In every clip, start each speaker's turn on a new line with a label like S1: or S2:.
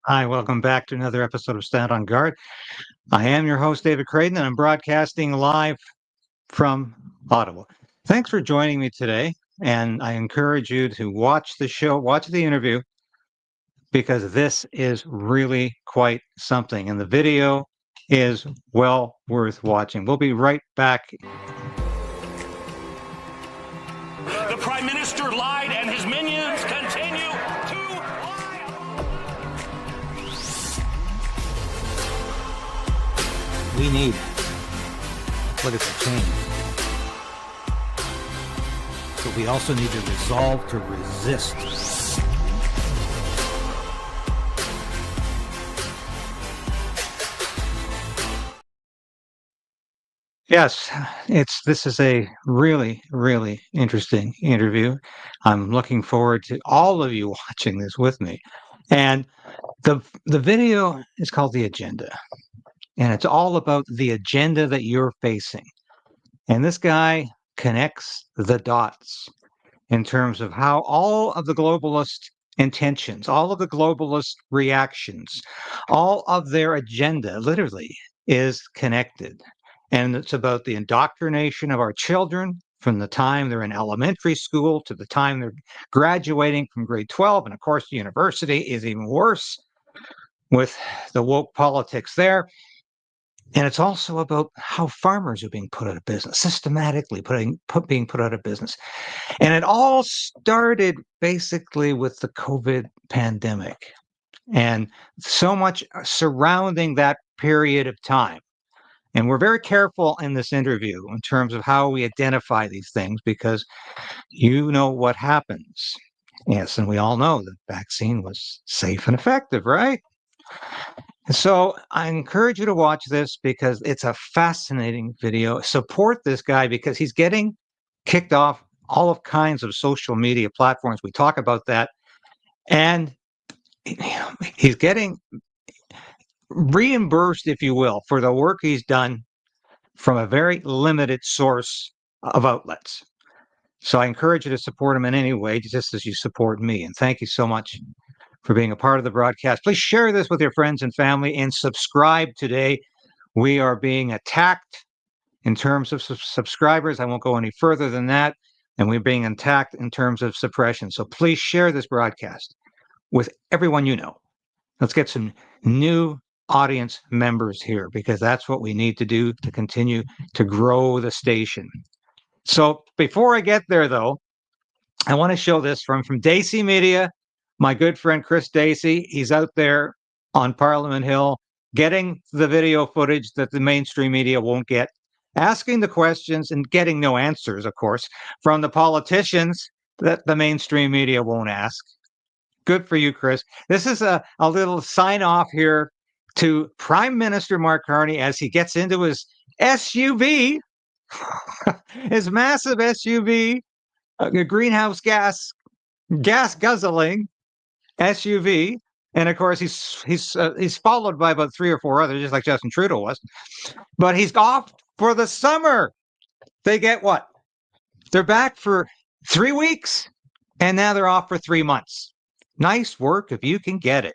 S1: Hi, welcome back to another episode of Stand on Guard. I am your host, David Krayden, and I'm broadcasting live from Ottawa. Thanks for joining me today, and I encourage you to watch the show, watch the interview, because this is really quite something, and the video is well worth watching. We'll be right back.
S2: The Prime Minister lied, and his minions continue to lie.
S1: We need political change, but we also need to resolve to resist. Yes, this is a really, really interesting interview. I'm looking forward to all of you watching this with me. And the video is called The Agenda. And it's all about the agenda that you're facing. And this guy connects the dots in terms of how all of the globalist intentions, all of the globalist reactions, all of their agenda literally is connected. And it's about the indoctrination of our children from the time they're in elementary school to the time they're graduating from grade 12. And of course, the university is even worse with the woke politics there. And it's also about how farmers are being put out of business, systematically being put out of business. And it all started basically with the COVID pandemic and so much surrounding that period of time. And we're very careful in this interview in terms of how we identify these things because you know what happens. Yes, and we all know the vaccine was safe and effective, right? So I encourage you to watch this because it's a fascinating video. Support this guy because he's getting kicked off all of kinds of social media platforms. We talk about that. And he's getting reimbursed, if you will, for the work he's done from a very limited source of outlets. So I encourage you to support him in any way, just as you support me. And thank you so much for being a part of the broadcast. Please share this with your friends and family and subscribe today. We are being attacked in terms of subscribers. I won't go any further than that. And we're being attacked in terms of suppression. So please share this broadcast with everyone you know. Let's get some new audience members here because that's what we need to do to continue to grow the station. So before I get there, though, I want to show this from Dacey Media. My good friend Chris Dacey, he's out there on Parliament Hill getting the video footage that the mainstream media won't get, asking the questions and getting no answers, of course, from the politicians that the mainstream media won't ask. Good for you, Chris. This is a little sign off here to Prime Minister Mark Carney as he gets into his SUV, his massive SUV, a greenhouse gas guzzling SUV, and of course he's followed by about 3 or 4 others, just like Justin Trudeau was. But he's off for the summer. They get what? They're back for 3 weeks, and now they're off for 3 months. Nice work if you can get it.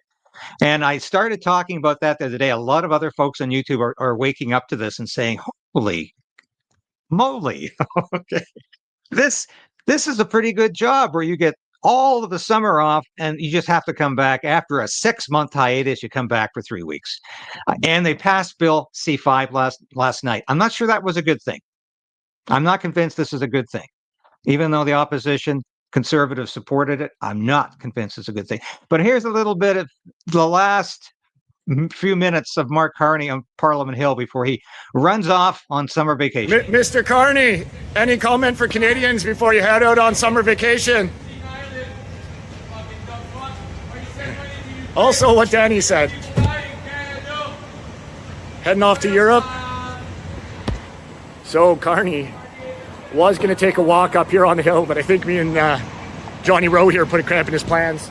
S1: And I started talking about that the other day. A lot of other folks on YouTube are waking up to this and saying, "Holy moly!" Okay, this is a pretty good job where you get all of the summer off, and you just have to come back after a 6-month hiatus. You come back for 3 weeks, and they passed Bill C5 last night. I'm not sure that was a good thing. I'm not convinced this is a good thing, even though the opposition conservatives supported it. I'm not convinced it's a good thing. But here's a little bit of the last few minutes of Mark Carney on Parliament Hill before he runs off on summer vacation.
S3: Mr. Carney, any comment for Canadians before you head out on summer vacation? Also what Danny said. Heading off to Europe. So Carney was going to take a walk up here on the hill, but I think me and Johnny Rowe here put a cramp in his plans.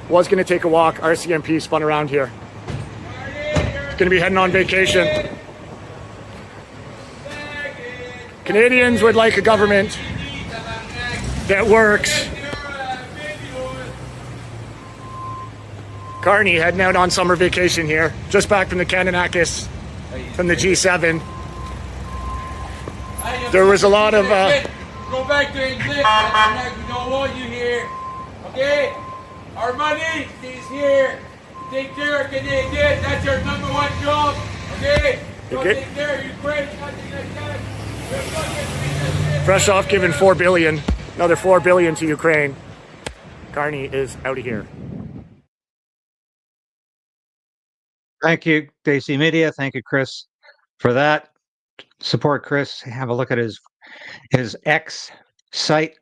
S3: Was going to take a walk. RCMP spun around here. He's going to be heading on vacation. Canadians would like a government that works Carney heading out on summer vacation here, just back from the Kananakis, from the G7. There was a lot of...
S4: Go back to English. We don't want you here. Okay? Our money stays here. Take care of Canadians. That's your number one job. Okay? Don't take care of Ukraine. Nothing like that.
S3: Fresh off giving $4 billion, another $4 billion to Ukraine. Carney is out of here.
S1: Thank you, DC Media. Thank you, Chris, for that. Support Chris. Have a look at his X site,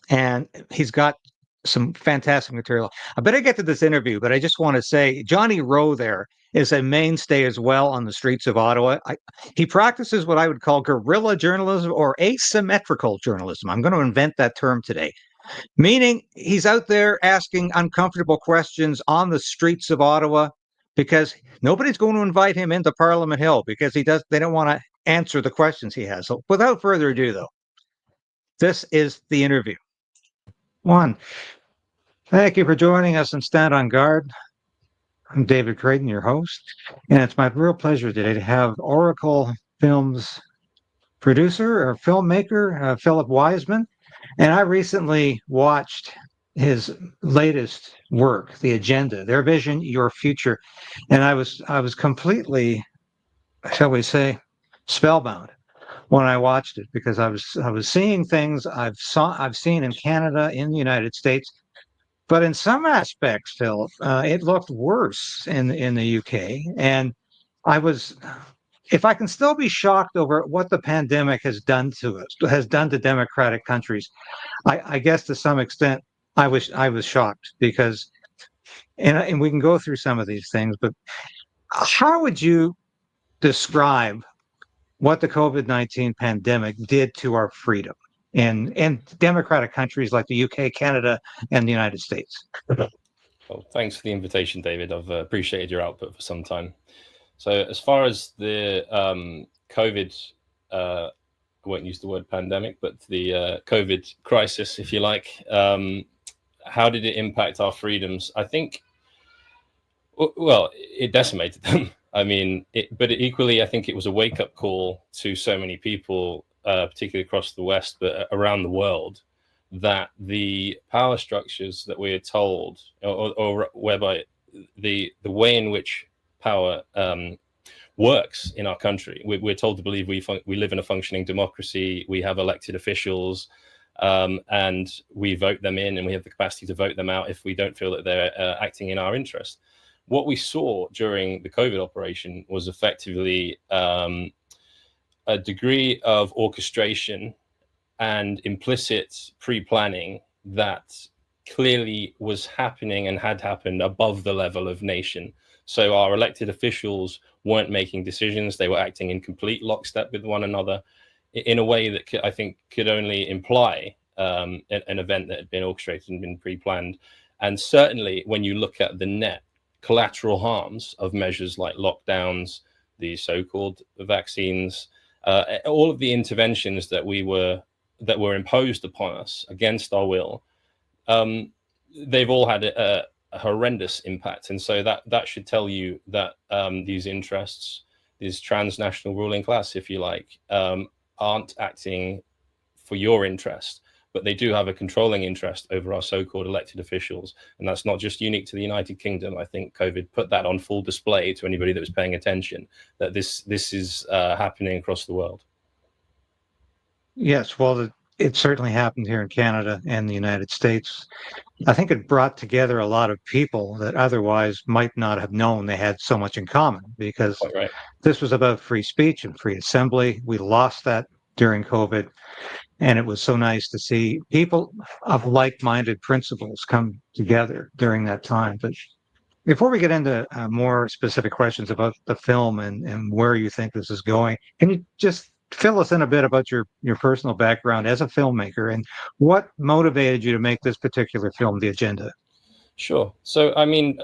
S1: and he's got some fantastic material. I better get to this interview, but I just want to say Johnny Rowe there is a mainstay as well on the streets of Ottawa. He practices what I would call guerrilla journalism or asymmetrical journalism. I'm going to invent that term today, meaning he's out there asking uncomfortable questions on the streets of Ottawa because nobody's going to invite him into Parliament Hill because they don't want to answer the questions he has. So without further ado, though, this is the interview. One, thank you for joining us and Stand on Guard. I'm David Krayden, your host, and it's my real pleasure today to have Oracle Films producer or filmmaker, Philip Weisman. And I recently watched his latest work, The Agenda, Their Vision, Your Future. And I was completely, shall we say, spellbound when I watched it, because I was seeing things I've seen in Canada, in the United States, but in some aspects, Phil, it looked worse in the UK. And I was, if I can still be shocked over what the pandemic has done to us, has done to democratic countries, I guess to some extent I was shocked because, and we can go through some of these things, but how would you describe what the COVID-19 pandemic did to our freedom in democratic countries like the UK, Canada, and the United States?
S5: Well, thanks for the invitation, David. I've appreciated your output for some time. So as far as the COVID, I won't use the word pandemic, but the COVID crisis, if you like, how did it impact our freedoms? I think, well, it decimated them. I mean, but equally, I think it was a wake-up call to so many people, particularly across the West, but around the world, that the power structures that we are told, or whereby the way in which power works in our country, we're told to believe we live in a functioning democracy, we have elected officials, and we vote them in, and we have the capacity to vote them out if we don't feel that they're acting in our interest. What we saw during the COVID operation was effectively a degree of orchestration and implicit pre-planning that clearly was happening and had happened above the level of nation. So our elected officials weren't making decisions. They were acting in complete lockstep with one another in a way that I think could only imply an event that had been orchestrated and been pre-planned. And certainly when you look at the net collateral harms of measures like lockdowns, the so-called vaccines, all of the interventions that were imposed upon us against our will, they've all had a horrendous impact. And so that should tell you that these interests, this transnational ruling class, if you like, aren't acting for your interest, but they do have a controlling interest over our so-called elected officials. And that's not just unique to the United Kingdom. I think COVID put that on full display to anybody that was paying attention, that this is happening across the world.
S1: Yes, well, it certainly happened here in Canada and the United States. I think it brought together a lot of people that otherwise might not have known they had so much in common, because this was about free speech and free assembly. We lost that during COVID. And it was so nice to see people of like-minded principles come together during that time. But before we get into more specific questions about the film and where you think this is going, can you just fill us in a bit about your personal background as a filmmaker and what motivated you to make this particular film, The Agenda?
S5: Sure. So, I mean,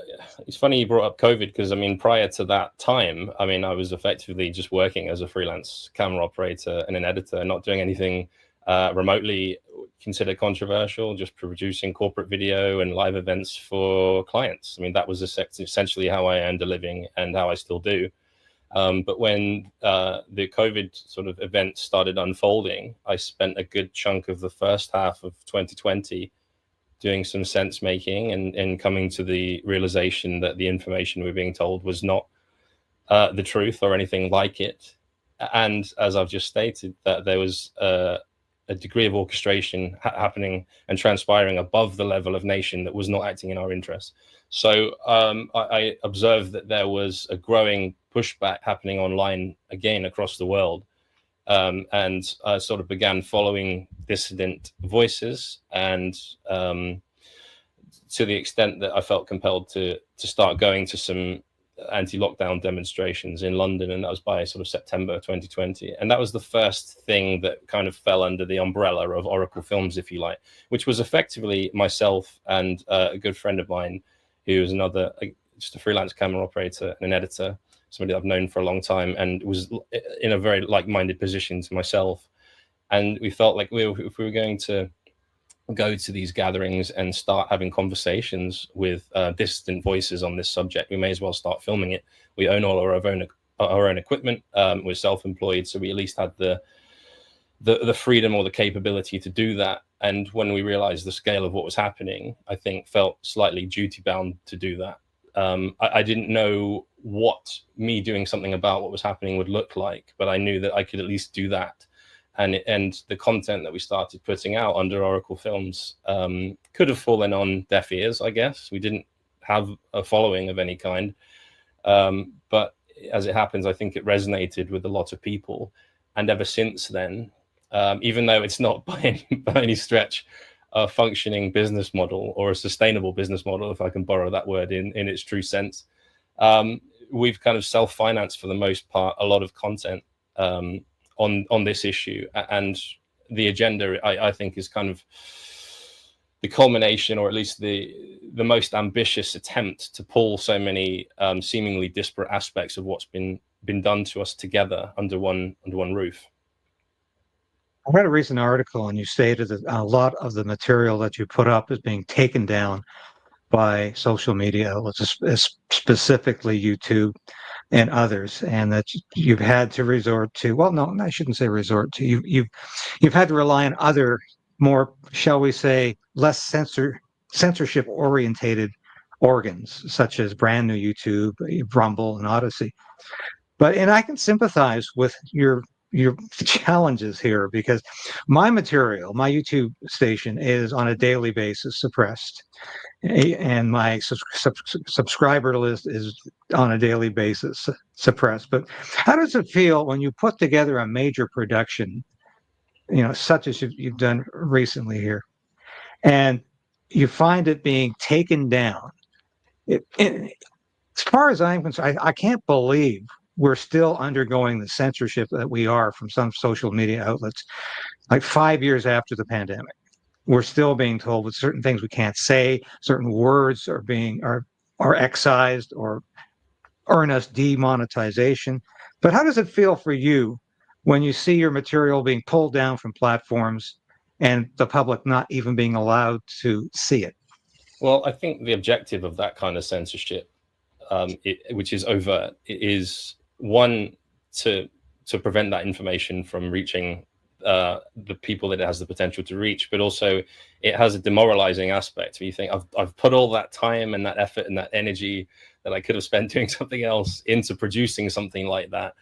S5: it's funny you brought up COVID, because, I mean, prior to that time, I mean, I was effectively just working as a freelance camera operator and an editor, not doing anything remotely considered controversial, just producing corporate video and live events for clients. I mean, that was essentially how I earned a living and how I still do. But when the COVID sort of events started unfolding, I spent a good chunk of the first half of 2020 doing some sense making and coming to the realization that the information we were being told was not the truth or anything like it. And as I've just stated, that there was a degree of orchestration happening and transpiring above the level of nation that was not acting in our interests. So I observed that there was a growing pushback happening online again across the world. And I sort of began following dissident voices, and to the extent that I felt compelled to start going to some anti-lockdown demonstrations in London, and that was by sort of September 2020. And that was the first thing that kind of fell under the umbrella of Oracle Films, if you like, which was effectively myself and a good friend of mine who was just a freelance camera operator and an editor, somebody I've known for a long time, and was in a very like-minded position to myself. And we felt like if we were going to go to these gatherings and start having conversations with dissident voices on this subject, we may as well start filming it. We own all our own equipment. We're self-employed, so we at least had the freedom or the capability to do that. And when we realized the scale of what was happening, I think felt slightly duty-bound to do that. I didn't know what me doing something about what was happening would look like, but I knew that I could at least do that. And the content that we started putting out under Oracle Films could have fallen on deaf ears, I guess. We didn't have a following of any kind. But as it happens, I think it resonated with a lot of people. And ever since then, even though it's not by any stretch a functioning business model or a sustainable business model, if I can borrow that word in its true sense, we've kind of self-financed for the most part a lot of content on this issue. And the agenda, I think, is kind of the culmination, or at least the most ambitious attempt to pull so many seemingly disparate aspects of what's been done to us together under one roof.
S1: I read a recent article, and you stated that a lot of the material that you put up is being taken down by social media outlets, specifically YouTube and others, and that you've had to resort to, well, no, I shouldn't say resort to, you've had to rely on other, more, shall we say, less censorship orientated organs, such as brand new YouTube, Rumble, and Odyssey. And I can sympathize with your challenges here, because my material, my YouTube station, is on a daily basis suppressed, and my subscriber list is on a daily basis suppressed. But how does it feel when you put together a major production, such as you've done recently here, and you find it being taken down? As far as I'm concerned, I can't believe we're still undergoing the censorship that we are from some social media outlets, like 5 years after the pandemic. We're still being told that certain things we can't say, certain words are excised or earn us demonetization. But how does it feel for you when you see your material being pulled down from platforms and the public not even being allowed to see it?
S5: Well, I think the objective of that kind of censorship, which is overt, is one, to prevent that information from reaching the people that it has the potential to reach, but also it has a demoralizing aspect where you think, I've put all that time and that effort and that energy that I could have spent doing something else into producing something like that.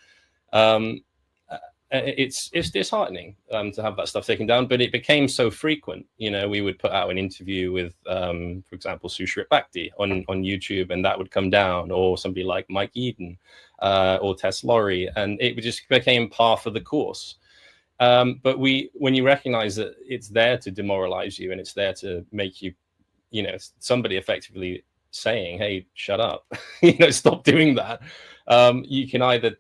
S5: It's disheartening to have that stuff taken down, but it became so frequent. We would put out an interview with, for example, Sushrit Bhakti on YouTube, and that would come down, or somebody like Mike Eden or Tess Lowry, and it just became par for the course. But when you recognize that it's there to demoralize you and it's there to make you, somebody effectively saying, hey, shut up, stop doing that, you can either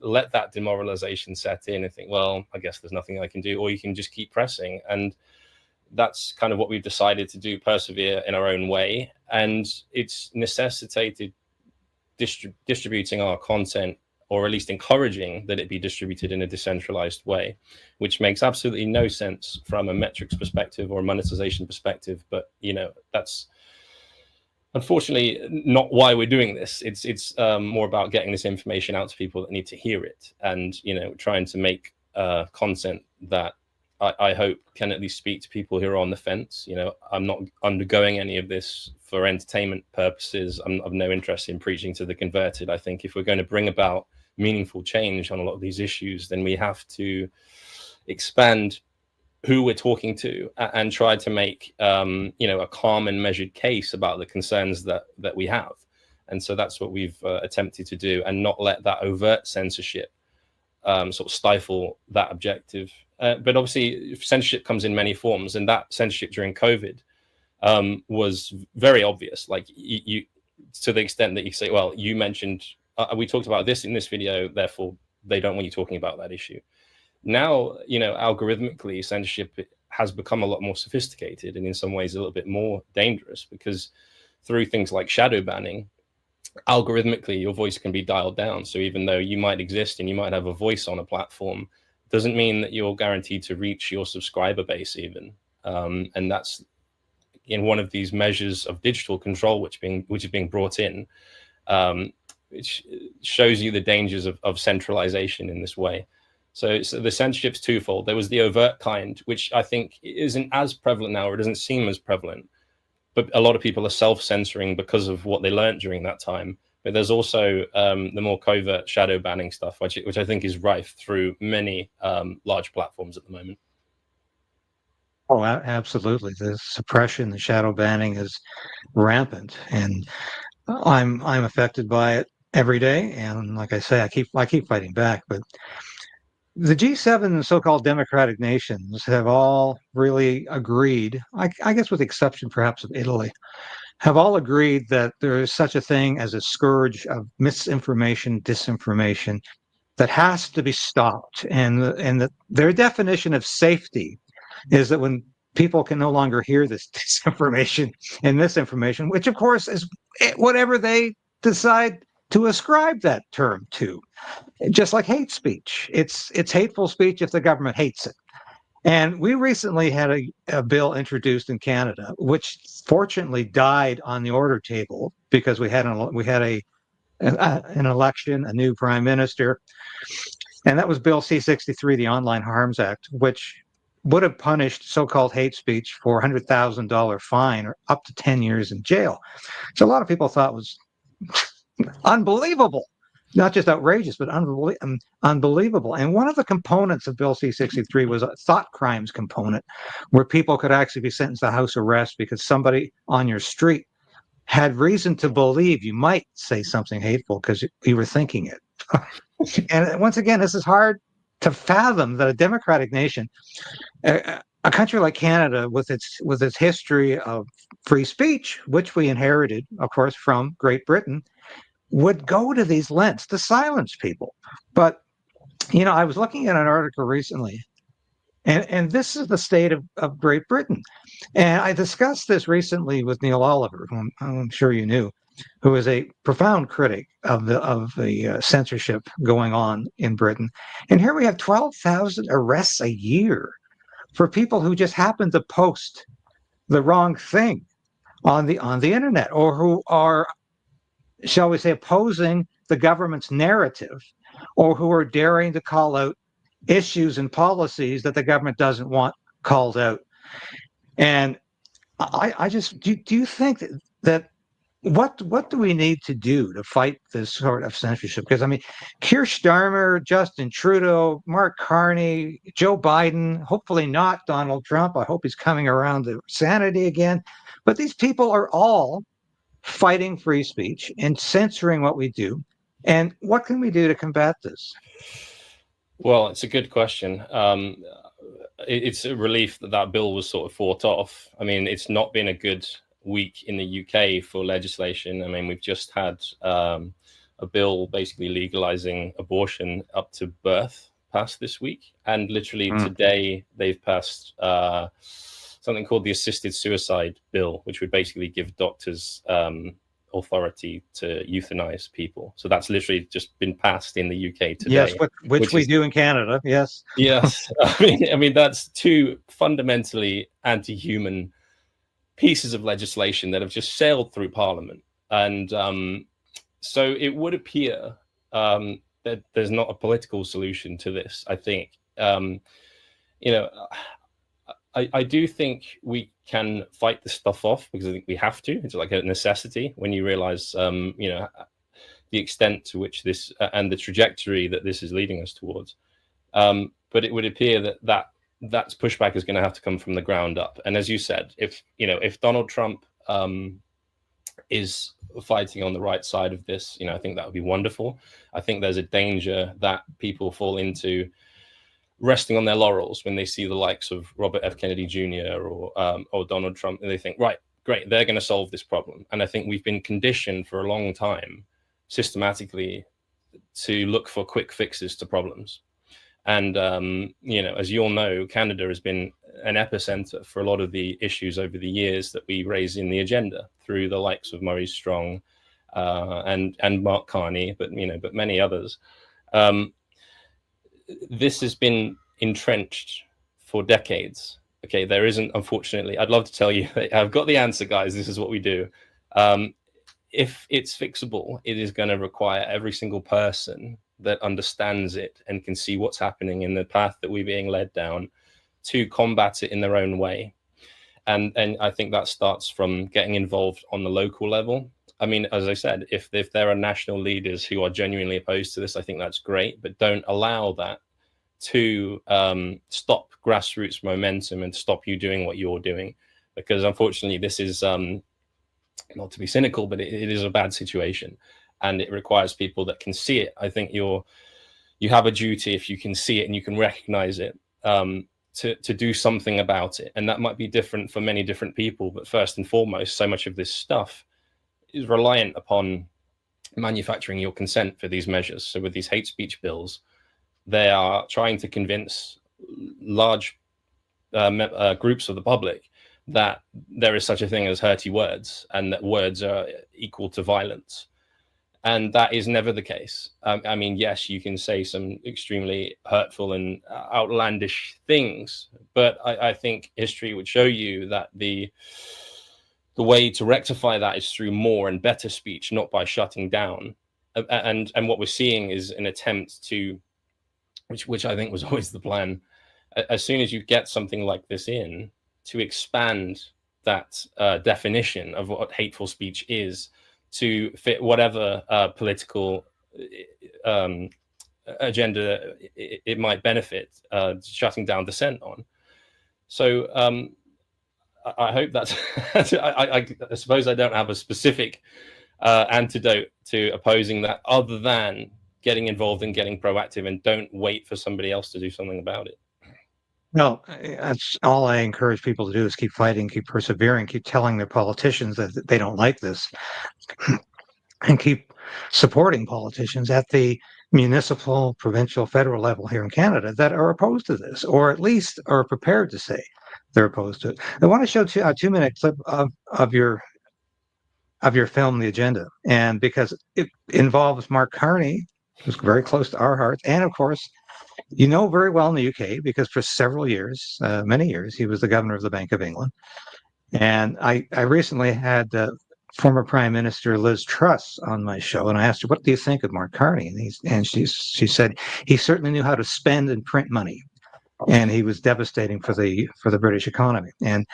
S5: let that demoralization set in and think, well, I guess there's nothing I can do, or you can just keep pressing. And that's kind of what we've decided to do, persevere in our own way. And it's necessitated distributing our content or at least encouraging that it be distributed in a decentralized way, which makes absolutely no sense from a metrics perspective or a monetization perspective. But, you know, that's unfortunately not why we're doing this. It's more about getting this information out to people that need to hear it, and, you know, trying to make content that I hope can at least speak to people who are on the fence. You know, I'm not undergoing any of this for entertainment purposes. I've no interest in preaching to the converted. I think if we're going to bring about meaningful change on a lot of these issues, then we have to expand who we're talking to and try to make, you know, a calm and measured case about the concerns that we have. And so that's what we've attempted to do, and not let that overt censorship sort of stifle that objective. But obviously censorship comes in many forms, and that censorship during COVID was very obvious. Like you to the extent that you say, well, you mentioned, we talked about this in this video, therefore they don't want you talking about that issue. Now, you know, algorithmically, censorship has become a lot more sophisticated, and in some ways a little bit more dangerous, because through things like shadow banning, algorithmically your voice can be dialed down. So even though you might exist and you might have a voice on a platform, doesn't mean that you're guaranteed to reach your subscriber base even. And that's in one of these measures of digital control which is being brought in, which shows you the dangers of centralization in this way. So the censorship's twofold. There was the overt kind, which I think isn't as prevalent now, or it doesn't seem as prevalent, but a lot of people are self-censoring because of what they learned during that time. But there's also the more covert shadow banning stuff, which I think is rife through many large platforms at the moment.
S1: Oh, absolutely. The suppression, the shadow banning is rampant, and I'm affected by it every day. And like I say, I keep fighting back. But the G7 so-called democratic nations have all really agreed, I guess with the exception perhaps of Italy, have all agreed that there is such a thing as a scourge of misinformation, disinformation that has to be stopped. And that their definition of safety is that when people can no longer hear this disinformation and misinformation, which of course is whatever they decide to ascribe that term to, just like hate speech. It's hateful speech if the government hates it. And we recently had a bill introduced in Canada, which fortunately died on the order table because we had an election, a new prime minister, and that was Bill C-63, the Online Harms Act, which would have punished so-called hate speech for a $100,000 fine or up to 10 years in jail. So a lot of people thought was unbelievable. Not just outrageous, but unbelievable. And one of the components of Bill C-63 was a thought crimes component, where people could actually be sentenced to house arrest because somebody on your street had reason to believe you might say something hateful because you were thinking it. And once again, this is hard to fathom that a democratic nation, a country like Canada, with its history of free speech, which we inherited, of course, from Great Britain, would go to these lengths to silence people. But, you know, I was looking at an article recently, and this is the state of Great Britain. And I discussed this recently with Neil Oliver, whom I'm sure you knew, who is a profound critic of the censorship going on in Britain. And here we have 12,000 arrests a year for people who just happen to post the wrong thing on the internet, or who are, shall we say, opposing the government's narrative, or who are daring to call out issues and policies that the government doesn't want called out. And I just, do you think that what do we need to do to fight this sort of censorship? Because I mean, Keir Starmer, Justin Trudeau, Mark Carney, Joe Biden, hopefully not Donald Trump. I hope he's coming around to sanity again. But these people are all fighting free speech and censoring what we do. And what can we do to combat this?
S5: Well, it's a good question. It's a relief that bill was sort of fought off. I mean, it's not been a good week in the UK for legislation. I mean, we've just had a bill basically legalizing abortion up to birth passed this week. And literally today they've passed something called the assisted suicide bill, which would basically give doctors authority to euthanize people. So that's literally just been passed in the UK today.
S1: Yes, which we do in Canada. Yes.
S5: Yes. I mean, that's two fundamentally anti-human pieces of legislation that have just sailed through Parliament. And so it would appear that there's not a political solution to this. I think, I do think we can fight this stuff off, because I think we have to. It's like a necessity when you realize, the extent to which this and the trajectory that this is leading us towards. But it would appear that pushback is going to have to come from the ground up. And as you said, if Donald Trump is fighting on the right side of this, I think that would be wonderful. I think there's a danger that people fall into resting on their laurels when they see the likes of Robert F. Kennedy Jr. or Donald Trump, and they think, right, great, they're going to solve this problem. And I think we've been conditioned for a long time, systematically, to look for quick fixes to problems. And, as you all know, Canada has been an epicenter for a lot of the issues over the years that we raise in the agenda through the likes of Maurice Strong and Mark Carney, but many others. This has been entrenched for decades. Okay, there isn't, unfortunately, I'd love to tell you, I've got the answer, guys, this is what we do. If it's fixable, it is going to require every single person that understands it and can see what's happening in the path that we're being led down to combat it in their own way. And I think that starts from getting involved on the local level. I mean, as I said, if there are national leaders who are genuinely opposed to this, I think that's great, but don't allow that to stop grassroots momentum and stop you doing what you're doing. Because unfortunately, this is, not to be cynical, but it is a bad situation. And it requires people that can see it. I think you have a duty, if you can see it and you can recognize it, to do something about it. And that might be different for many different people. But first and foremost, so much of this stuff is reliant upon manufacturing your consent for these measures. So with these hate speech bills, they are trying to convince large groups of the public that there is such a thing as hurty words and that words are equal to violence. And that is never the case. I mean, yes, you can say some extremely hurtful and outlandish things, but I think history would show you that the way to rectify that is through more and better speech, not by shutting down. And what we're seeing is an attempt to, which I think was always the plan, as soon as you get something like this in, to expand that definition of what hateful speech is to fit whatever political agenda it might benefit shutting down dissent on. So I hope that's, I suppose I don't have a specific antidote to opposing that other than getting involved and getting proactive, and don't wait for somebody else to do something about it.
S1: No, that's all I encourage people to do, is keep fighting, keep persevering, keep telling their politicians that they don't like this, and keep supporting politicians at the municipal, provincial, federal level here in Canada that are opposed to this, or at least are prepared to say they're opposed to it. I want to show a 2-minute clip of your film, The Agenda, and because it involves Mark Carney, who's very close to our hearts, and of course, you know very well in the UK, because for several years, many years, he was the governor of the Bank of England. And I recently had former Prime Minister Liz Truss on my show, and I asked her, "What do you think of Mark Carney?" And she said he certainly knew how to spend and print money, and he was devastating for the British economy. And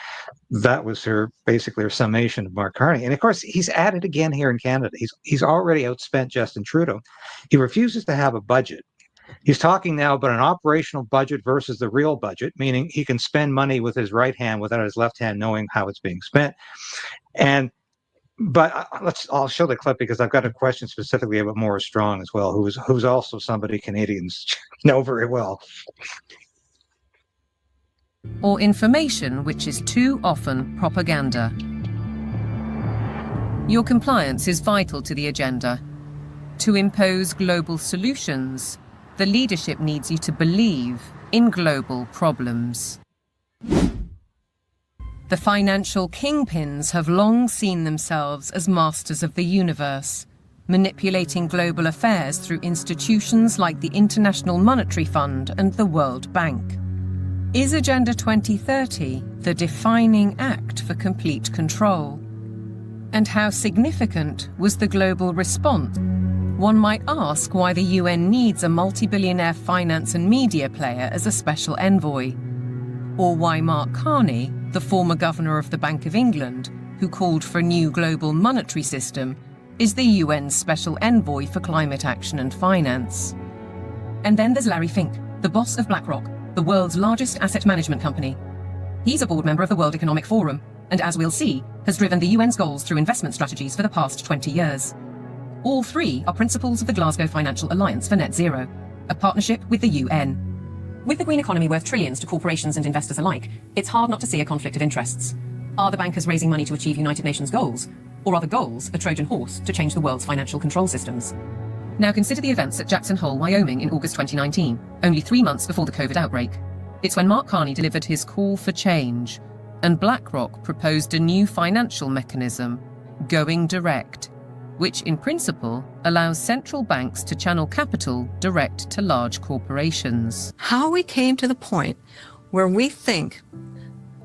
S1: that was basically her summation of Mark Carney. And of course, he's at it again here in Canada. He's already outspent Justin Trudeau. He refuses to have a budget. He's talking now about an operational budget versus the real budget, meaning he can spend money with his right hand without his left hand knowing how it's being spent. But I'll show the clip, because I've got a question specifically about Maurice Strong as well, who's also somebody Canadians know very well.
S6: Or information which is too often propaganda. Your compliance is vital to the agenda. To impose global solutions, the leadership needs you to believe in global problems. The financial kingpins have long seen themselves as masters of the universe, manipulating global affairs through institutions like the International Monetary Fund and the World Bank. Is Agenda 2030 the defining act for complete control? And how significant was the global response? One might ask why the UN needs a multi-billionaire finance and media player as a special envoy, or why Mark Carney, the former governor of the Bank of England, who called for a new global monetary system, is the UN's special envoy for climate action and finance. And then there's Larry Fink, the boss of BlackRock, the world's largest asset management company. He's a board member of the World Economic Forum, and as we'll see, has driven the UN's goals through investment strategies for the past 20 years. All three are principles of the Glasgow Financial Alliance for Net Zero, a partnership with the UN. With the green economy worth trillions to corporations and investors alike, it's hard not to see a conflict of interests. Are the bankers raising money to achieve United Nations goals, or are the goals a Trojan horse to change the world's financial control systems? Now consider the events at Jackson Hole, Wyoming in August 2019, only 3 months before the COVID outbreak. It's when Mark Carney delivered his call for change, and BlackRock proposed a new financial mechanism, going direct, which in principle allows central banks to channel capital direct to large corporations.
S7: How we came to the point where we think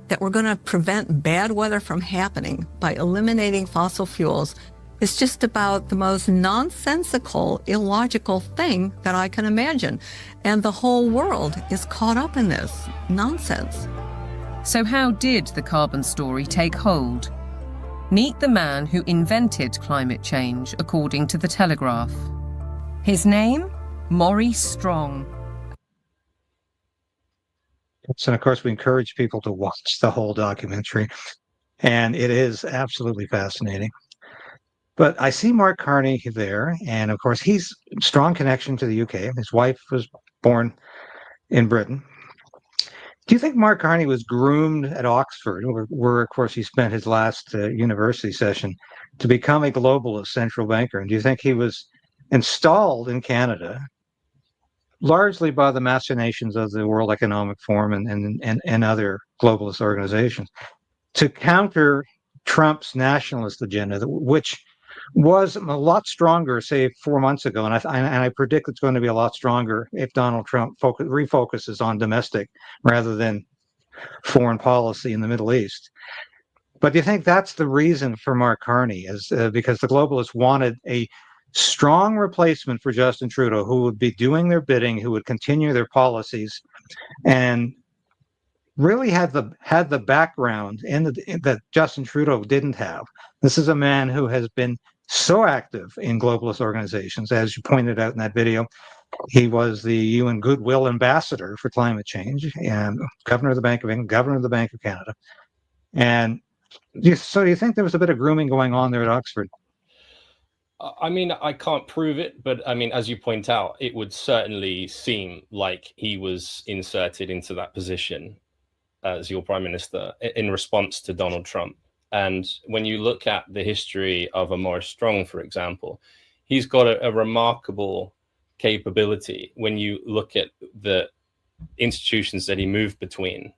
S7: that we're going to prevent bad weather from happening by eliminating fossil fuels is just about the most nonsensical, illogical thing that I can imagine. And the whole world is caught up in this nonsense.
S6: So how did the carbon story take hold? Meet the man who invented climate change, according to The Telegraph. His name? Maurice Strong.
S1: And of course, we encourage people to watch the whole documentary, and it is absolutely fascinating. But I see Mark Carney there, and of course, he's strong connection to the UK. His wife was born in Britain. Do you think Mark Carney was groomed at Oxford, where of course, he spent his last university session, to become a globalist central banker? And do you think he was installed in Canada largely by the machinations of the World Economic Forum and other globalist organizations to counter Trump's nationalist agenda, which was a lot stronger, say, 4 months ago, and I predict it's going to be a lot stronger if Donald Trump refocuses on domestic rather than foreign policy in the Middle East. But do you think that's the reason for Mark Carney, is because the globalists wanted a strong replacement for Justin Trudeau, who would be doing their bidding, who would continue their policies, and really had the background that Justin Trudeau didn't have. This is a man who has been so active in globalist organizations, as you pointed out in that video. He was the UN Goodwill Ambassador for climate change, and governor of the Bank of England, governor of the Bank of Canada. And so do you think there was a bit of grooming going on there at Oxford?
S5: I mean, I can't prove it, but I mean, as you point out, it would certainly seem like he was inserted into that position as your prime minister in response to Donald Trump. And when you look at the history of a Maurice Strong, for example, he's got a remarkable capability when you look at the institutions that he moved between.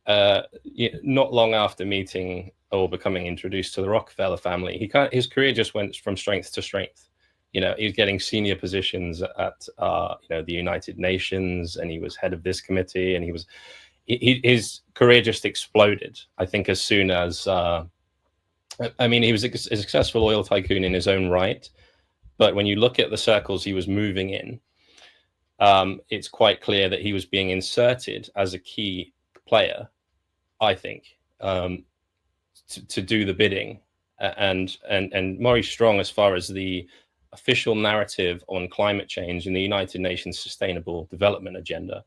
S5: Not long after meeting or becoming introduced to the Rockefeller family, his career just went from strength to strength. You know, he was getting senior positions at the United Nations, and he was head of this committee, and his career just exploded. I think as soon as he was a successful oil tycoon in his own right, but when you look at the circles he was moving in, it's quite clear that he was being inserted as a key player, I think, to do the bidding. And Maurice Strong, as far as the official narrative on climate change in the United Nations Sustainable Development Agenda,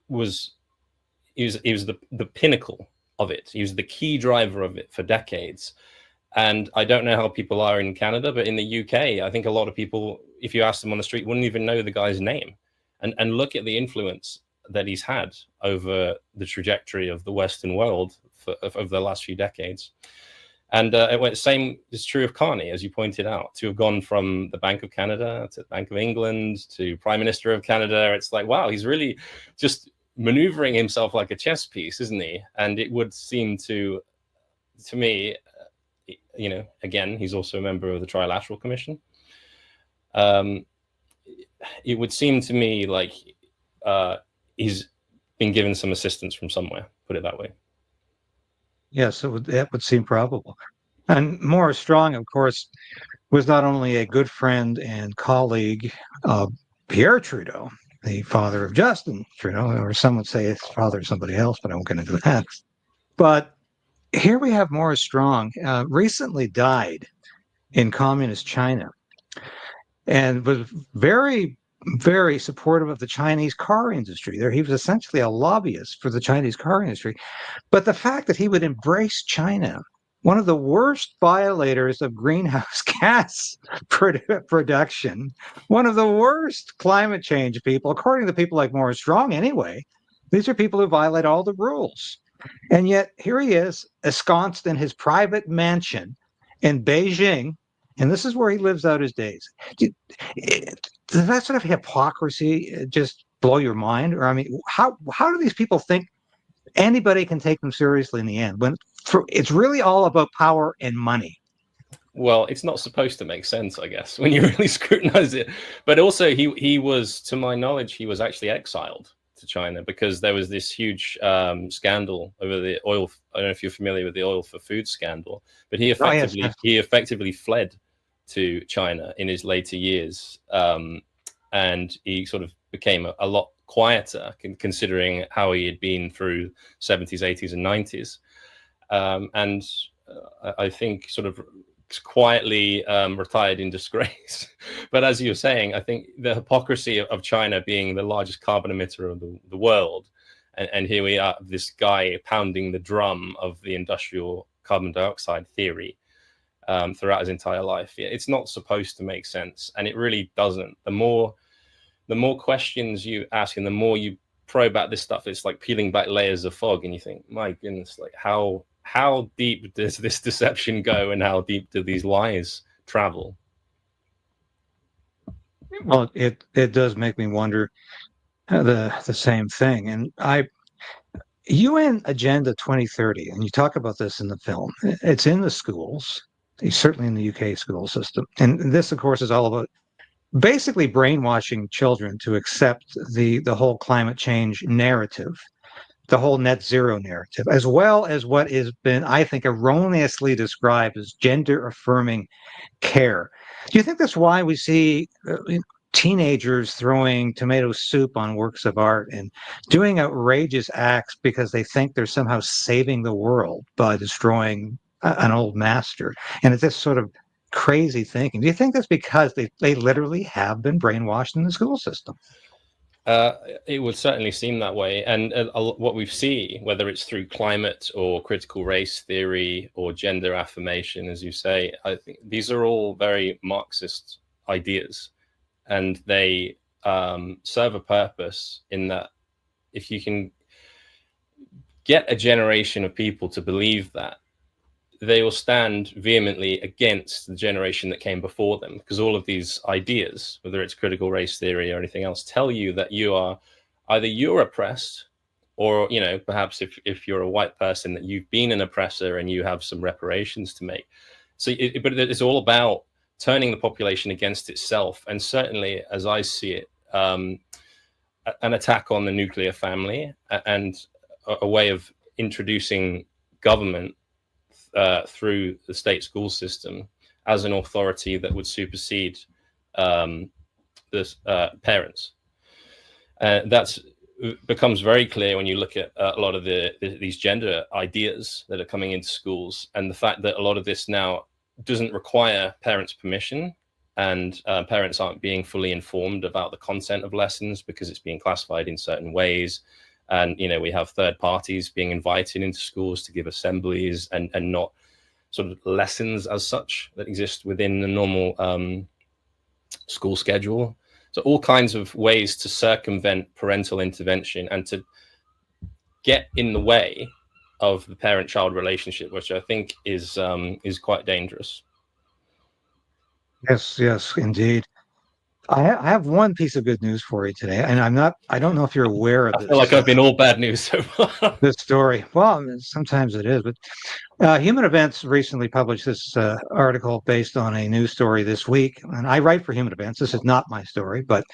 S5: was the pinnacle of it. He was the key driver of it for decades. And I don't know how people are in Canada, but in the UK, I think a lot of people, if you ask them on the street, wouldn't even know the guy's name. And look at the influence that he's had over the trajectory of the Western world over the last few decades. And the same is true of Carney, as you pointed out, to have gone from the Bank of Canada to the Bank of England to Prime Minister of Canada. It's like, wow, he's really just maneuvering himself like a chess piece, isn't he? And it would seem to me, you know, again, he's also a member of the Trilateral Commission. It would seem to me like he's been given some assistance from somewhere, put it that way.
S1: Yes, that would seem probable. And Morris Strong, of course, was not only a good friend and colleague of Pierre Trudeau, the father of Justin Trudeau, or some would say it's father of somebody else, but I won't get into that. But here we have Morris Strong, recently died in communist China, and was very, very supportive of the Chinese car industry. There, he was essentially a lobbyist for the Chinese car industry. But the fact that he would embrace China, one of the worst violators of greenhouse gas production, one of the worst climate change people, according to people like Morris Strong anyway, these are people who violate all the rules. And yet here he is, ensconced in his private mansion in Beijing, and this is where he lives out his days. Does that sort of hypocrisy just blow your mind? Or, I mean, how do these people think anybody can take them seriously in the end, when it's really all about power and money?
S5: Well, it's not supposed to make sense, I guess, when you really scrutinize it. But also, he was, to my knowledge, he was actually exiled to China because there was this huge scandal over the oil. I don't know if you're familiar with the oil for food scandal, but he effectively fled to China in his later years, and he sort of became a lot quieter, considering how he had been through 70s, 80s, and 90s, and I think sort of quietly retired in disgrace. But as you were saying, I think the hypocrisy of China being the largest carbon emitter of the world, and here we are, this guy pounding the drum of the industrial carbon dioxide theory throughout his entire life. It's not supposed to make sense, and it really doesn't. The more questions you ask and the more you probe at this stuff, it's like peeling back layers of fog, and you think, my goodness, like how deep does this deception go, and how deep do these lies travel?
S1: Well, it does make me wonder the same thing. And UN Agenda 2030, and you talk about this in the film, it's in the schools, certainly in the UK school system. And this, of course, is all about basically brainwashing children to accept the whole climate change narrative, the whole net zero narrative, as well as what has been, I think, erroneously described as gender affirming care. Do you think that's why we see teenagers throwing tomato soup on works of art and doing outrageous acts because they think they're somehow saving the world by destroying an old master? And it's this sort of crazy thinking. Do you think that's because they literally have been brainwashed in the school system?
S5: It would certainly seem that way. And what we see, whether it's through climate or critical race theory or gender affirmation, as you say, I think these are all very Marxist ideas, and they serve a purpose in that if you can get a generation of people to believe that, they will stand vehemently against the generation that came before them, because all of these ideas, whether it's critical race theory or anything else, tell you that you're oppressed, or, you know, perhaps if you're a white person, that you've been an oppressor and you have some reparations to make. So, but it's all about turning the population against itself, and certainly, as I see it, an attack on the nuclear family and a way of introducing government through the state school system as an authority that would supersede the parents. That becomes very clear when you look at a lot of these gender ideas that are coming into schools, and the fact that a lot of this now doesn't require parents' permission, and parents aren't being fully informed about the content of lessons because it's being classified in certain ways. And, you know, we have third parties being invited into schools to give assemblies and not sort of lessons as such that exist within the normal school schedule. So all kinds of ways to circumvent parental intervention and to get in the way of the parent-child relationship, which I think is quite dangerous.
S1: Yes, indeed. I have one piece of good news for you today, and I don't know if you're aware of
S5: I feel like I've been all bad news so far.
S1: this story. Well, sometimes it is, but Human Events recently published this article based on a news story this week, and I write for Human Events. This is not my story, but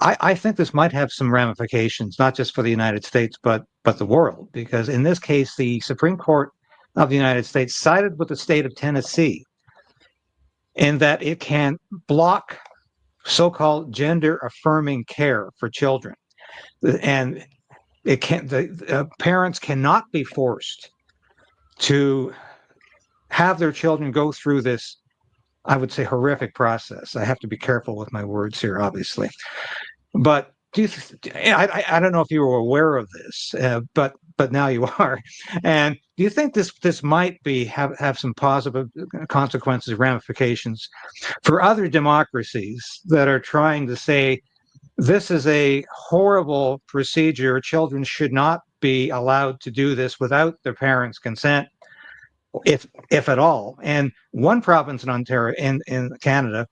S1: I think this might have some ramifications, not just for the United States, but the world, because in this case, the Supreme Court of the United States sided with the state of Tennessee in that it can block so-called gender-affirming care for children, and the parents cannot be forced to have their children go through this, I would say, horrific process. I have to be careful with my words here, obviously, but I don't know if you were aware of this, but now you are. And do you think this might have some positive consequences, ramifications for other democracies that are trying to say this is a horrible procedure? Children should not be allowed to do this without their parents' consent, if at all. And one province in Ontario, in Canada,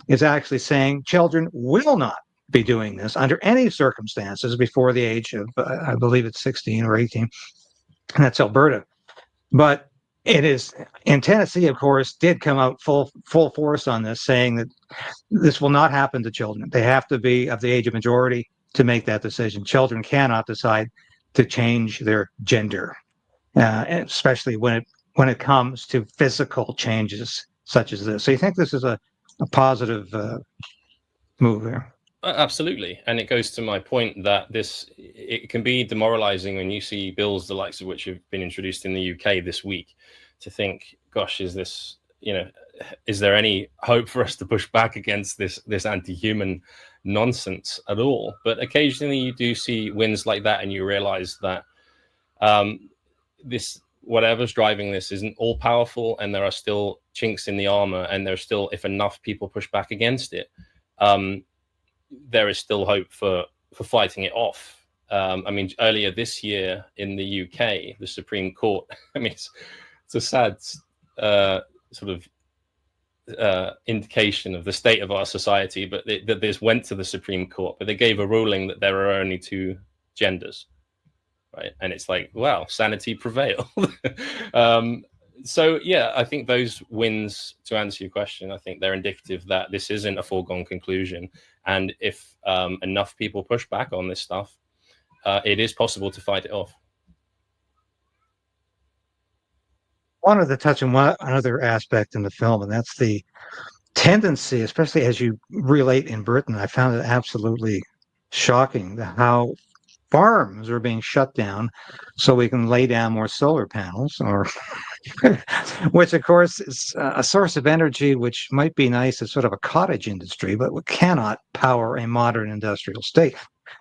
S1: is actually saying children will not be doing this under any circumstances before the age of, I believe it's 16 or 18. And that's Alberta. But it is in Tennessee, of course, did come out full force on this, saying that this will not happen to children. They have to be of the age of majority to make that decision. Children cannot decide to change their gender, especially when it comes to physical changes such as this. So you think this is a positive move there?
S5: Absolutely. And it goes to my point that it can be demoralizing when you see bills the likes of which have been introduced in the UK this week, to think, gosh, is there any hope for us to push back against this anti-human nonsense at all? But occasionally you do see wins like that, and you realize that whatever's driving this isn't all powerful, and there are still chinks in the armor, and there's still, if enough people push back against it, there is still hope for fighting it off. I mean, earlier this year in the UK, the Supreme Court, I mean, it's a sad sort of indication of the state of our society, but that this went to the Supreme Court, but they gave a ruling that there are only two genders, right? And it's like, wow, sanity prevailed. So yeah, I think those wins, to answer your question, I think they're indicative that this isn't a foregone conclusion. And if enough people push back on this stuff, it is possible to fight it off.
S1: Wanted to touch on one other aspect in the film, and that's the tendency, especially as you relate in Britain. I found it absolutely shocking how farms are being shut down so we can lay down more solar panels, or which of course is a source of energy which might be nice as sort of a cottage industry, but cannot power a modern industrial state,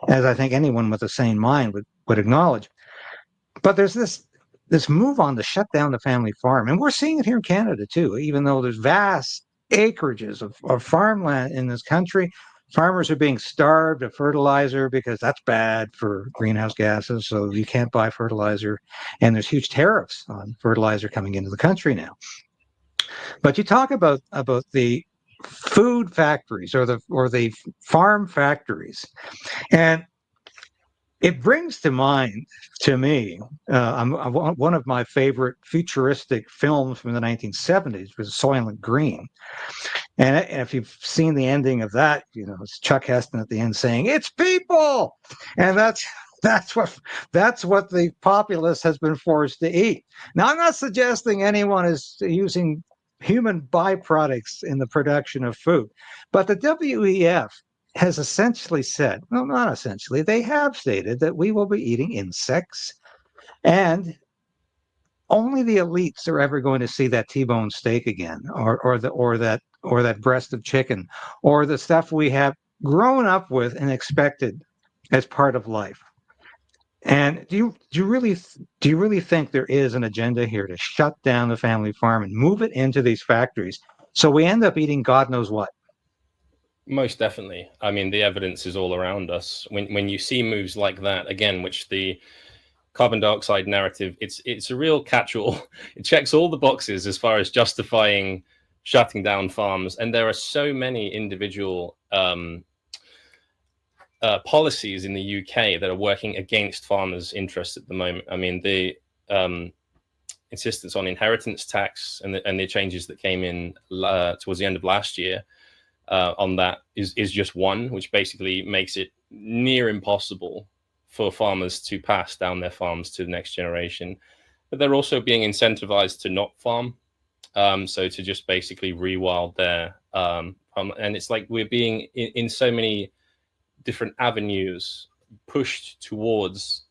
S1: as I think anyone with a sane mind would acknowledge. But there's this move on to shut down the family farm, and we're seeing it here in Canada too. Even though there's vast acreages of farmland in this country, farmers are being starved of fertilizer because that's bad for greenhouse gases, so you can't buy fertilizer, and there's huge tariffs on fertilizer coming into the country now. But you talk about the food factories or the farm factories, and it brings to mind, to me, one of my favorite futuristic films from the 1970s was Soylent Green. And if you've seen the ending of that, it's Chuck Heston at the end saying, "It's people," and that's what the populace has been forced to eat. Now, I'm not suggesting anyone is using human byproducts in the production of food, but the WEF has essentially said, well, not essentially, they have stated that we will be eating insects, and only the elites are ever going to see that T-bone steak again, or that breast of chicken, or the stuff we have grown up with and expected as part of life. And do you really think there is an agenda here to shut down the family farm and move it into these factories, so we end up eating God knows what?
S5: Most definitely. I mean, the evidence is all around us. When you see moves like that, again, which the carbon dioxide narrative, it's a real catch-all. It checks all the boxes as far as justifying shutting down farms. And there are so many individual policies in the UK that are working against farmers' interests at the moment. I mean, the insistence on inheritance tax and the changes that came in towards the end of last year on that is just one, which basically makes it near impossible for farmers to pass down their farms to the next generation. But they're also being incentivized to not farm, so to just basically rewild their and it's like we're being in so many different avenues pushed towards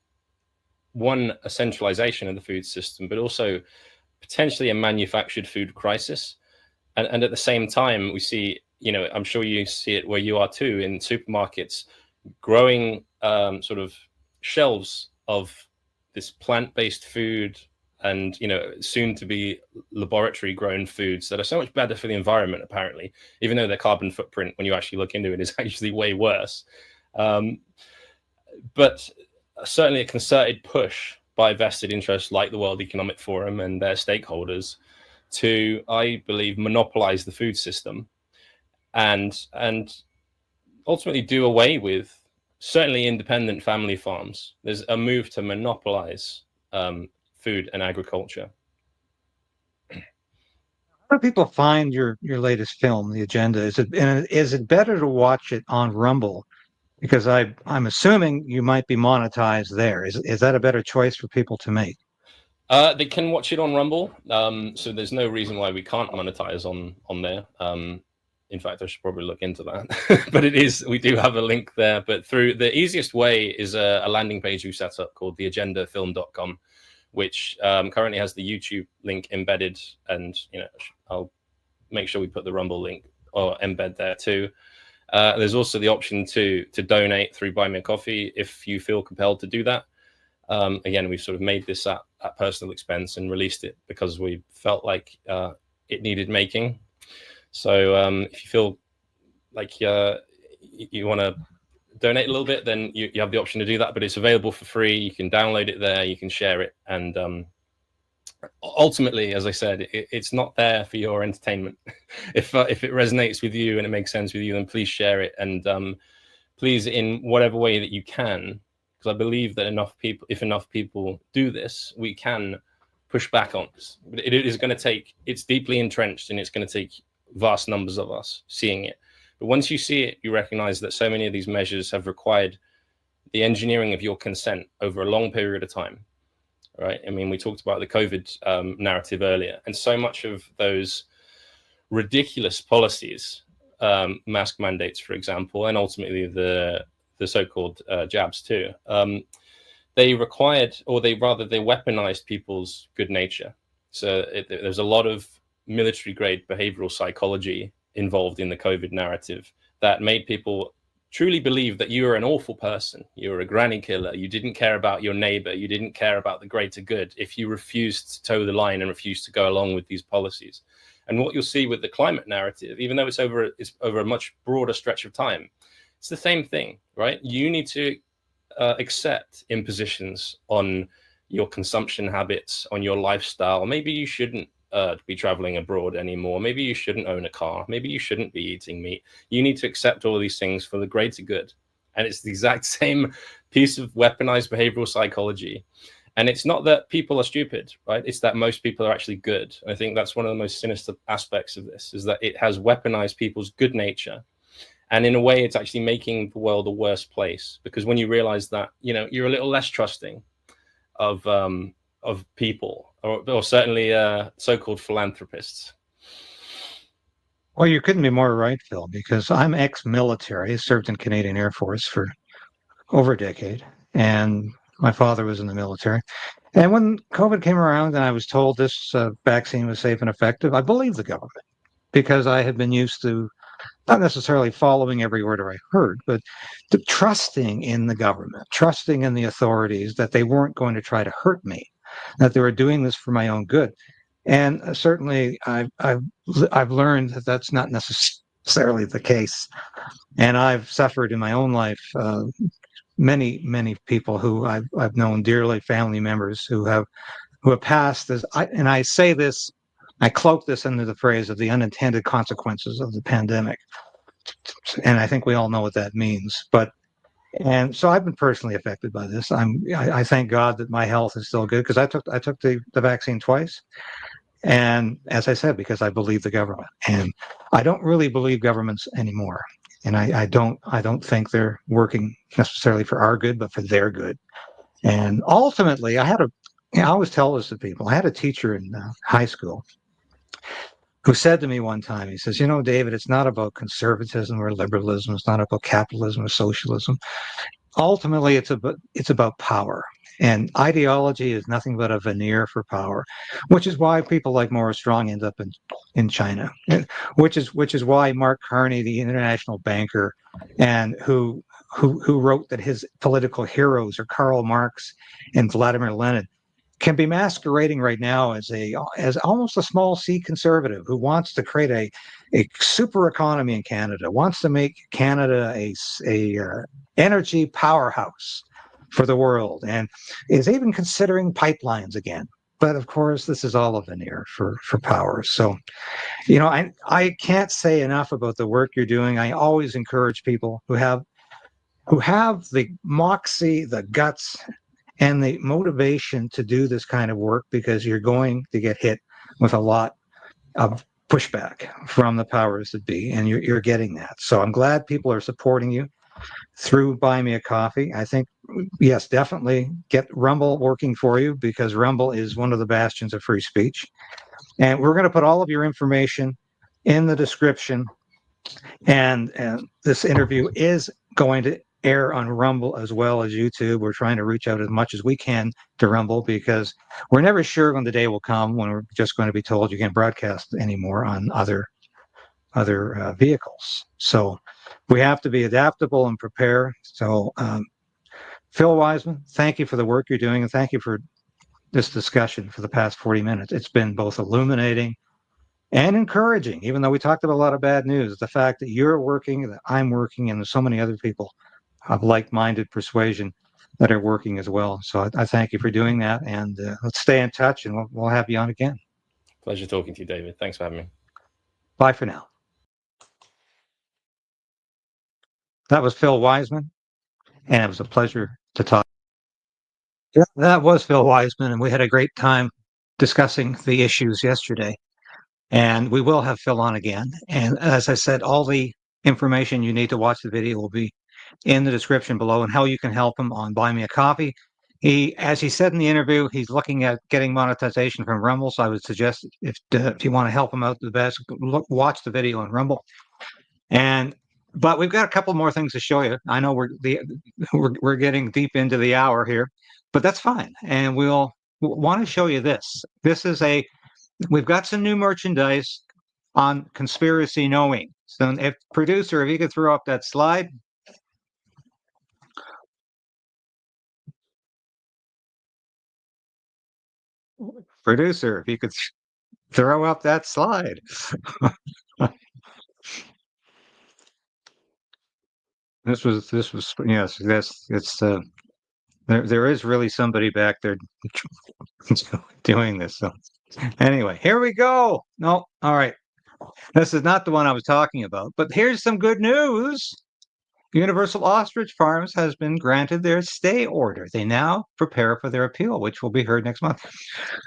S5: a centralization of the food system, but also potentially a manufactured food crisis. And at the same time, we see, I'm sure you see it where you are too, in supermarkets, growing sort of shelves of this plant-based food and, soon to be laboratory grown foods that are so much better for the environment, apparently, even though their carbon footprint, when you actually look into it, is actually way worse. But certainly a concerted push by vested interests like the World Economic Forum and their stakeholders to, I believe, monopolize the food system and ultimately do away with certainly independent family farms. There's a move to monopolize food and agriculture.
S1: How do people find your latest film, The Agenda? Is it better to watch it on Rumble? Because I'm assuming you might be monetized there. Is that a better choice for people to make?
S5: They can watch it on Rumble, so there's no reason why we can't monetize on there. In fact, I should probably look into that. But we do have a link there. But through the easiest way is a landing page we set up called theagendafilm.com, which currently has the YouTube link embedded, and I'll make sure we put the Rumble link or embed there too. There's also the option to donate through Buy Me a Coffee if you feel compelled to do that. Again, we've sort of made this at personal expense and released it because we felt like it needed making. So if you feel like you want to donate a little bit, then you have the option to do that, but it's available for free. You can download it there, you can share it. And ultimately, as I said, it's not there for your entertainment. If it resonates with you and it makes sense with you, then please share it. And please, in whatever way that you can, because I believe that if enough people do this, we can push back on this. But it is going to take, it's deeply entrenched, and it's going to take vast numbers of us seeing it. But once you see it, you recognize that so many of these measures have required the engineering of your consent over a long period of time, right? I mean, we talked about the COVID narrative earlier, and so much of those ridiculous policies, mask mandates, for example, and ultimately the so-called jabs too, they required, or they weaponized people's good nature. So there's a lot of military-grade behavioral psychology involved in the COVID narrative that made people truly believe that you were an awful person, you were a granny killer, you didn't care about your neighbor, you didn't care about the greater good if you refused to toe the line and refused to go along with these policies. And what you'll see with the climate narrative, even though it's over a much broader stretch of time, it's the same thing, right? You need to accept impositions on your consumption habits, on your lifestyle. Maybe you shouldn't be traveling abroad anymore. Maybe you shouldn't own a car. Maybe you shouldn't be eating meat. You need to accept all of these things for the greater good. And it's the exact same piece of weaponized behavioral psychology. And it's not that people are stupid, right? It's that most people are actually good. And I think that's one of the most sinister aspects of this, is that it has weaponized people's good nature. And in a way, it's actually making the world a worse place, because when you realize that, you're a little less trusting of people, or certainly so-called philanthropists.
S1: Well, you couldn't be more right, Phil, because I'm ex-military, served in Canadian Air Force for over a decade, and my father was in the military. And when COVID came around and I was told this vaccine was safe and effective, I believed the government, because I had been used to not necessarily following every order I heard, but trusting in the government, trusting in the authorities that they weren't going to try to hurt me, that they were doing this for my own good. And certainly I've learned that that's not necessarily the case. And I've suffered in my own life many people who I've known dearly, family members who have passed this. And I say this, I cloak this under the phrase of the unintended consequences of the pandemic. and I think we all know what that means. And so I've been personally affected by this. I thank God that my health is still good because I took the vaccine twice. And as I said, because I believe the government, and I don't really believe governments anymore. And I don't think they're working necessarily for our good, but for their good. And ultimately, I always tell this to people. I had a teacher in high school who said to me one time, he says, David, it's not about conservatism or liberalism. It's not about capitalism or socialism. Ultimately, it's about power. And ideology is nothing but a veneer for power, which is why people like Morris Strong end up in China, which is why Mark Carney, the international banker, and who wrote that his political heroes are Karl Marx and Vladimir Lenin, can be masquerading right now as almost a small C conservative who wants to create a super economy in Canada, wants to make Canada a energy powerhouse for the world, and is even considering pipelines again. But of course, this is all a veneer for power. So, I can't say enough about the work you're doing. I always encourage people who have the moxie, the guts, and the motivation to do this kind of work, because you're going to get hit with a lot of pushback from the powers that be, and you're getting that. So I'm glad people are supporting you through Buy Me a Coffee. I think, yes, definitely get Rumble working for you, because Rumble is one of the bastions of free speech. And we're going to put all of your information in the description. And this interview is going to air on Rumble as well as YouTube. We're trying to reach out as much as we can to Rumble, because we're never sure when the day will come when we're just going to be told you can't broadcast anymore on other vehicles. So we have to be adaptable and prepare. So Phil Wiseman, thank you for the work you're doing, and thank you for this discussion for the past 40 minutes. It's been both illuminating and encouraging, even though we talked about a lot of bad news. The fact that you're working, that I'm working, and there's so many other people of like-minded persuasion that are working as well. So I thank you for doing that, and let's stay in touch, and we'll have you on again.
S5: Pleasure talking to you, David. Thanks for having me.
S1: Bye for now. That was Phil Wiseman, and it was a pleasure to talk. Yeah, that was Phil Wiseman, and we had a great time discussing the issues yesterday. And we will have Phil on again. And as I said, all the information you need to watch the video will be in the description below, and how you can help him on Buy Me a Coffee. As he said in the interview, he's looking at getting monetization from Rumble. So I would suggest, if you want to help him out the best, watch the video on Rumble. But we've got a couple more things to show you. I know we're getting deep into the hour here, but that's fine. And we'll want to show you this. We've got some new merchandise on conspiracy knowing. So producer, if you could throw up that slide. Producer, if you could throw up that slide. This was yes, it's there is really somebody back there doing this. So anyway, here we go. No, all right. This is not the one I was talking about, but here's some good news. Universal Ostrich Farms has been granted their stay order. They now prepare for their appeal, which will be heard next month.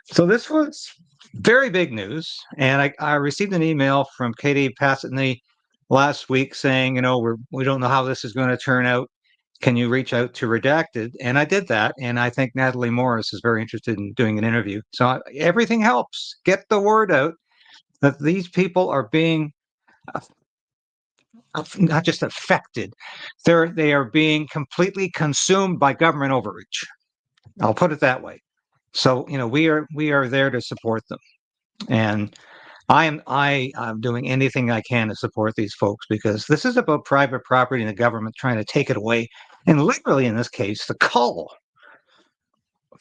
S1: So this was very big news, and I received an email from Katie Passatney last week saying, we don't know how this is going to turn out. Can you reach out to Redacted? And I did that, and I think Natalie Morris is very interested in doing an interview. So everything helps. Get the word out that these people are being not just affected, they are being completely consumed by government overreach. I'll put it that way. So we are there to support them, and I'm doing anything I can to support these folks, because this is about private property and the government trying to take it away, and literally in this case, the cull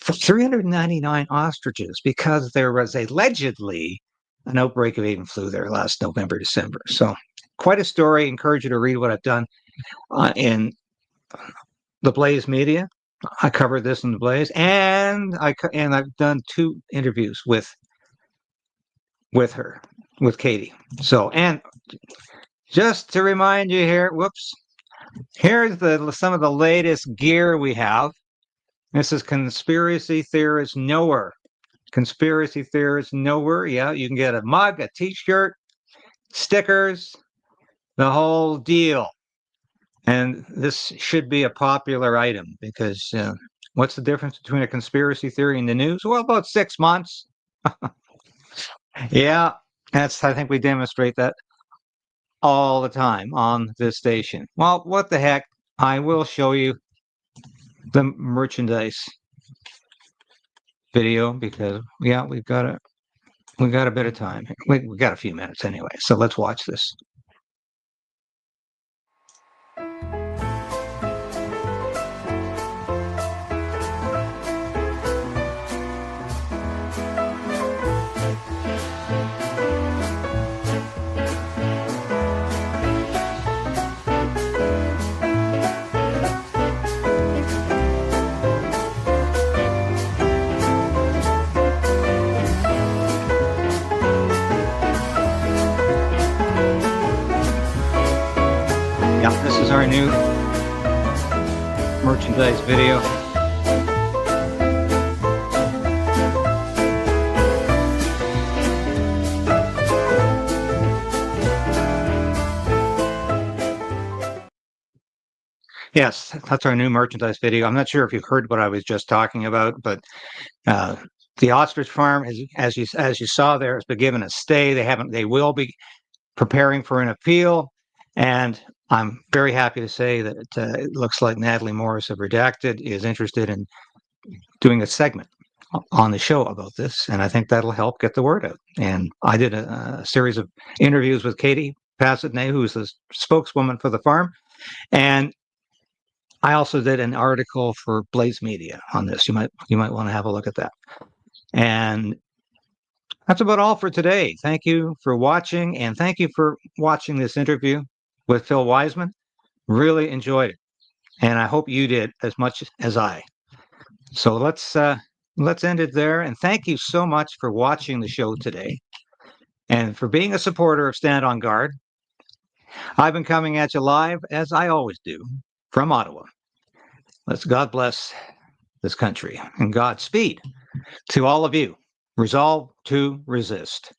S1: for 399 ostriches, because there was allegedly an outbreak of avian flu there last November, December. So quite a story. I encourage you to read what I've done in the Blaze Media. I covered this in the Blaze, and I've done 2 interviews with her, with Katie. So, and Just to remind you here, whoops, here's some of the latest gear we have. This is Conspiracy Theorists Nowhere. Conspiracy Theorists Nowhere. Yeah, you can get a mug, a t-shirt, stickers, the whole deal. And this should be a popular item because what's the difference between a conspiracy theory and the news? Well, about 6 months. Yeah, I think we demonstrate that all the time on this station. Well, what the heck? I will show you the merchandise video because yeah, we got a bit of time. We got a few minutes anyway, so let's watch this. Yeah, this is our new merchandise video. Yes, that's our new merchandise video. I'm not sure if you heard what I was just talking about, but the ostrich farm, as you saw there, has been given a stay. They will be preparing for an appeal, and I'm very happy to say that it looks like Natalie Morris of Redacted is interested in doing a segment on the show about this, and I think that'll help get the word out. And I did a series of interviews with Katie Passatney, who's the spokeswoman for the farm, and I also did an article for Blaze Media on this. You might want to have a look at that. And that's about all for today. Thank you for watching, and thank you for watching this interview with Phil Wiseman. Really enjoyed it, and I hope you did as much as I. So let's end it there, and thank you so much for watching the show today and for being a supporter of Stand on Guard. I've been coming at you live, as I always do, from Ottawa. Let's God bless this country and Godspeed to all of you. Resolve to resist.